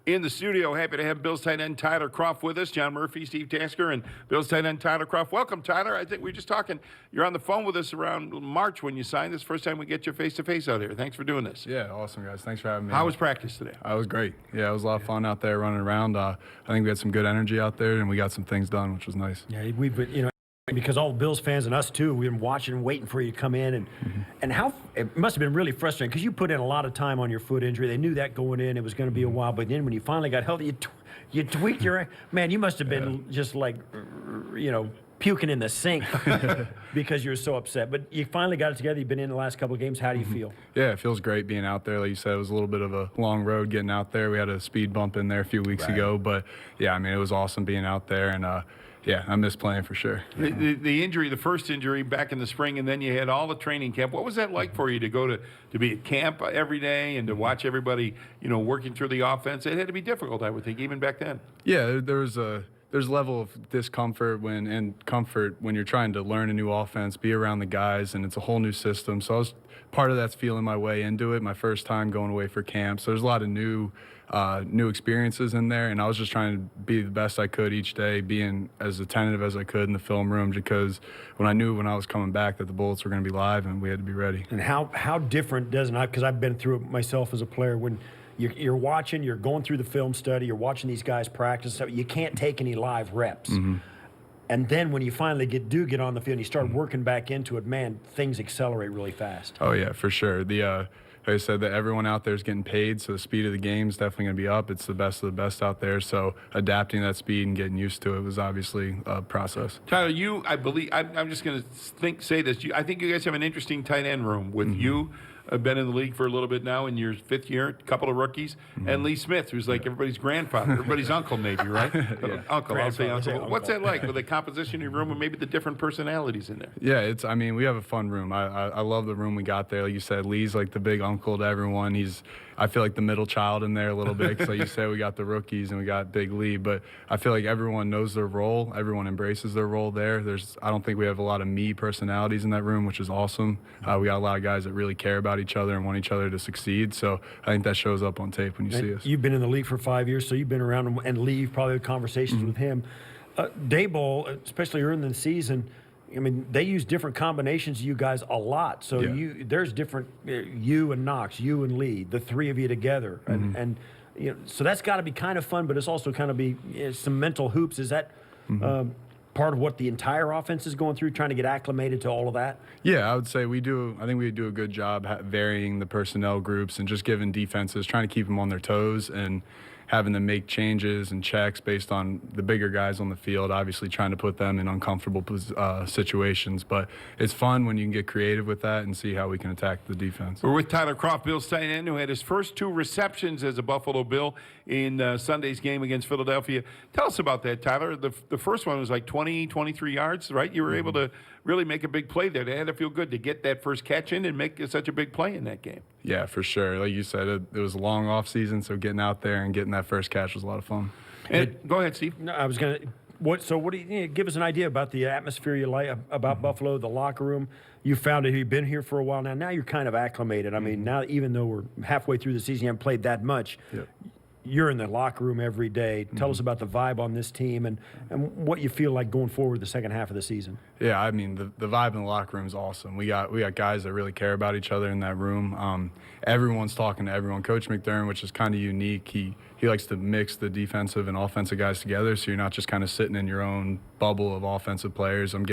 In the studio, happy to have Bills tight end Tyler Kroft with us. John Murphy, Steve Tasker, and Bills tight end Tyler Kroft. Welcome, Tyler. I think we were just talking. You're on the phone with us around March when you signed this. First time we get you face-to-face out here. Thanks for doing this. Yeah, awesome, guys. Thanks for having me. How was practice today? It was great. Yeah, it was a lot of fun out there running around. I think we had some good energy out there, and we got some things done, which was nice. Yeah, we've been, because all the Bills fans and us too, we've been watching and waiting for you to come in, and how it must have been really frustrating because you put in a lot of time on your foot injury. They knew that going in, it was going to be a while, but then when you finally got healthy, you tweaked your man. You must have been just like, puking in the sink because you were so upset. But you finally got it together. You've been in the last couple of games. How do you feel? Yeah, it feels great being out there. Like you said, it was a little bit of a long road getting out there. We had a speed bump in there a few weeks ago, but yeah, I mean, it was awesome being out there, and yeah, I miss playing for sure. The injury, the first injury back in the spring, and then you had all the training camp. What was that like for you to go to be at camp every day and to watch everybody, working through the offense? It had to be difficult, I would think, even back then. Yeah, there's a level of discomfort and comfort when you're trying to learn a new offense, be around the guys, and it's a whole new system. So part of that's feeling my way into it. My first time going away for camp, so there's a lot of new experiences in there, and I was just trying to be the best I could each day, being as attentive as I could in the film room, because when I was coming back that the Bullets were going to be live and we had to be ready. And how different doesn't it? Because I've been through it myself as a player. When you're watching, you're going through the film study, you're watching these guys practice, so you can't take any live reps. And then when you finally get on the field and you start working back into it, man, things accelerate really fast. Oh yeah, for sure. Like I said, that everyone out there is getting paid, so the speed of the game is definitely going to be up. It's the best of the best out there, so adapting that speed and getting used to it was obviously a process. Tyler, I believe, I'm just going to say this. I think you guys have an interesting tight end room with you. I've been in the league for a little bit now in your fifth year, a couple of rookies, and Lee Smith, who's like everybody's grandfather, everybody's uncle maybe, right? Uncle, I'll say uncle. What's that like with the composition of your room and maybe the different personalities in there? Yeah, we have a fun room. I love the room we got there. Like you said, Lee's like the big uncle to everyone. I feel like the middle child in there a little bit. So like you said, we got the rookies and we got Big Lee, but I feel like everyone knows their role. Everyone embraces their role there. I don't think we have a lot of me personalities in that room, which is awesome. We got a lot of guys that really care about each other and want each other to succeed. So I think that shows up on tape when you see us. You've been in the league for 5 years, so you've been around, and Lee, you've probably had conversations with him. Daboll, especially early in the season, I mean, they use different combinations of you guys a lot. So there's different, you and Knox, you and Lee, the three of you together. And so that's got to be kind of fun, but it's also kind of be some mental hoops. Is that part of what the entire offense is going through, trying to get acclimated to all of that? Yeah, I would say we do. I think we do a good job varying the personnel groups and just giving defenses, trying to keep them on their toes and having them make changes and checks based on the bigger guys on the field, obviously trying to put them in uncomfortable situations. But it's fun when you can get creative with that and see how we can attack the defense. We're with Tyler Kroft, Bills tight end, who had his first 2 receptions as a Buffalo Bill in Sunday's game against Philadelphia. Tell us about that, Tyler. The first one was like 23 yards, right? You were able to really make a big play there. They had to feel good to get that first catch in and make such a big play in that game. Yeah, for sure. Like you said, it was a long off season, so getting out there and getting that first catch was a lot of fun. And go ahead, Steve. No, I was going to. What do you give us an idea about the atmosphere you like about Buffalo, the locker room? You found it. You've been here for a while now. Now you're kind of acclimated. I mean, now even though we're halfway through the season, you haven't played that much. You're in the locker room every day. Tell us about the vibe on this team and what you feel like going forward the second half of the season. Yeah, I mean, the vibe in the locker room is awesome. We got guys that really care about each other in that room. Everyone's talking to everyone. Coach McDermott, which is kind of unique, he likes to mix the defensive and offensive guys together, so you're not just kind of sitting in your own bubble of offensive players. I'm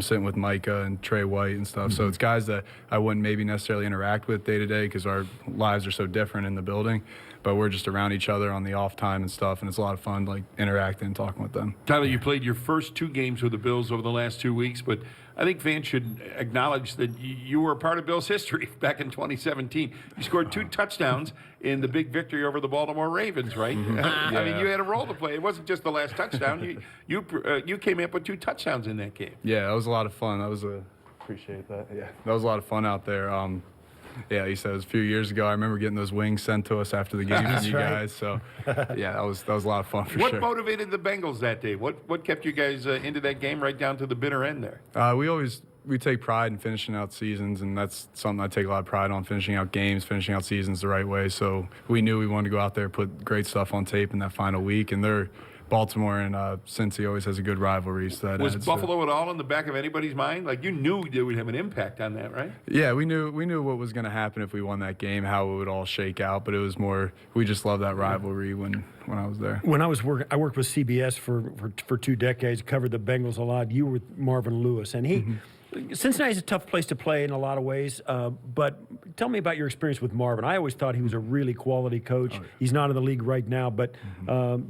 sitting with Micah and Trey White and stuff. So it's guys that I wouldn't maybe necessarily interact with day to day because our lives are so different in the building. But we're just around each other on the off time and stuff, and it's a lot of fun, like interacting and talking with them. Tyler, you played your first 2 games with the Bills over the last 2 weeks, but I think fans should acknowledge that you were a part of Bills history back in 2017. You scored 2 touchdowns in the big victory over the Baltimore Ravens, right? I mean, you had a role to play. It wasn't just the last touchdown. You came up with 2 touchdowns in that game. Yeah, that was a lot of fun. Appreciate that. Yeah, that was a lot of fun out there. Yeah, he said it was a few years ago. I remember getting those wings sent to us after the game from you guys. So, yeah, that was a lot of fun for sure. What motivated the Bengals that day? What kept you guys into that game right down to the bitter end there? We always we take pride in finishing out seasons, and that's something I take a lot of pride on, finishing out games, finishing out seasons the right way. So we knew we wanted to go out there, put great stuff on tape in that final week, and they're Baltimore and Cincy always has a good rivalry. So that Was adds Buffalo at all in the back of anybody's mind? Like, you knew they would have an impact on that, right? Yeah, we knew what was going to happen if we won that game, how it would all shake out. But it was more, we just loved that rivalry when I was there. When I worked with CBS for 2 decades, covered the Bengals a lot. You were with Marvin Lewis, and he. Cincinnati's a tough place to play in a lot of ways, but tell me about your experience with Marvin. I always thought he was a really quality coach. Oh, yeah. He's not in the league right now, but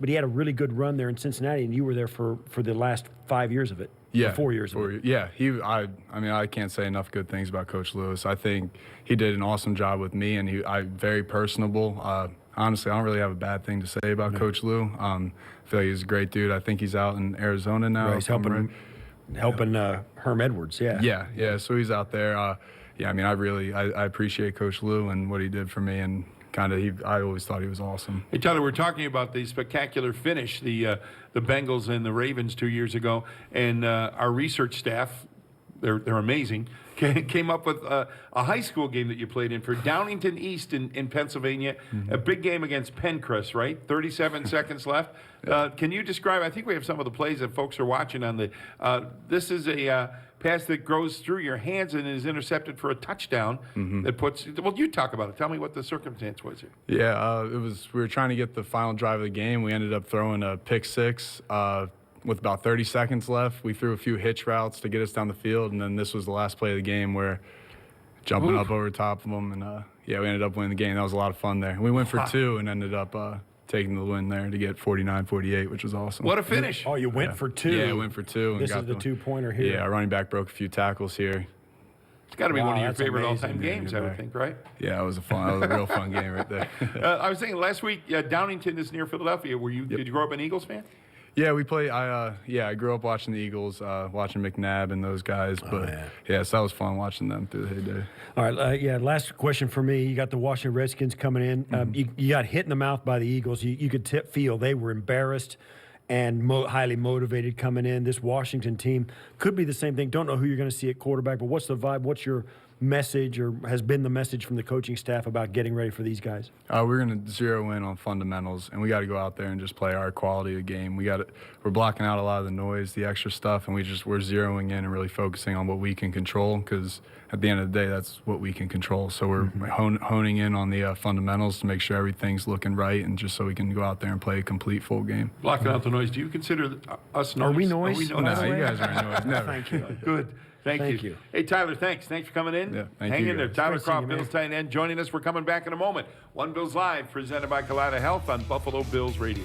he had a really good run there in Cincinnati, and you were there for the last 5 years of it. Yeah, 4 years of it. Yeah, I mean, I can't say enough good things about Coach Lewis. I think he did an awesome job with me, and very personable. Honestly, I don't really have a bad thing to say about Coach Lou. I feel like he's a great dude. I think he's out in Arizona now. Right, he's helping Herm Edwards, Yeah. So he's out there. I mean, I appreciate Coach Lou and what he did for me, and I always thought he was awesome. Hey, Tyler, we're talking about the spectacular finish, the Bengals and the Ravens 2 years ago, and our research staff, they're amazing, came up with a high school game that you played in for Downington East in Pennsylvania, a big game against Pencrest, right? 37 seconds left. Can you describe, I think we have some of the plays that folks are watching on the, this is a pass that goes through your hands and is intercepted for a touchdown that puts, well, you talk about it. Tell me what the circumstance was here. Yeah, we were trying to get the final drive of the game. We ended up throwing a pick six, with about 30 seconds left. We threw a few hitch routes to get us down the field, and then this was the last play of the game where jumping up over top of them, and we ended up winning the game. That was a lot of fun there. We went for 2 and ended up taking the win there to get 49-48, which was awesome. What a finish. Oh, you went for 2. Yeah, I went for 2. And this is the 2-pointer here. Yeah, our running back broke a few tackles here. It's got to be one of your favorite amazing, all-time games, I would think, right? Yeah, it was a real fun game right there. I was thinking last week, Downington is near Philadelphia. Did you grow up an Eagles fan? Yeah, we play. I grew up watching the Eagles, watching McNabb and those guys. But so that was fun watching them through the heyday. All right, last question for me. You got the Washington Redskins coming in. You got hit in the mouth by the Eagles. You could feel they were embarrassed and highly motivated coming in. This Washington team could be the same thing. Don't know who you're going to see at quarterback, but what's the vibe? What's your message, or has been the message from the coaching staff about getting ready for these guys? We're going to zero in on fundamentals, and we got to go out there and just play our quality of game. We're blocking out a lot of the noise, the extra stuff, and we're zeroing in and really focusing on what we can control, because at the end of the day, that's what we can control. So we're honing in on the fundamentals to make sure everything's looking right, and just so we can go out there and play a complete full game. Blocking out the noise. Do you consider us noise? Are we noise? No, you guys aren't noise. Never. Thank you. Good. Thank you. Hey, Tyler, thanks. Thanks for coming in. Yeah, Hang in there. Tyler Kroft, you, Bills tight end, joining us. We're coming back in a moment. One Bills Live, presented by Kaleida Health on Buffalo Bills Radio.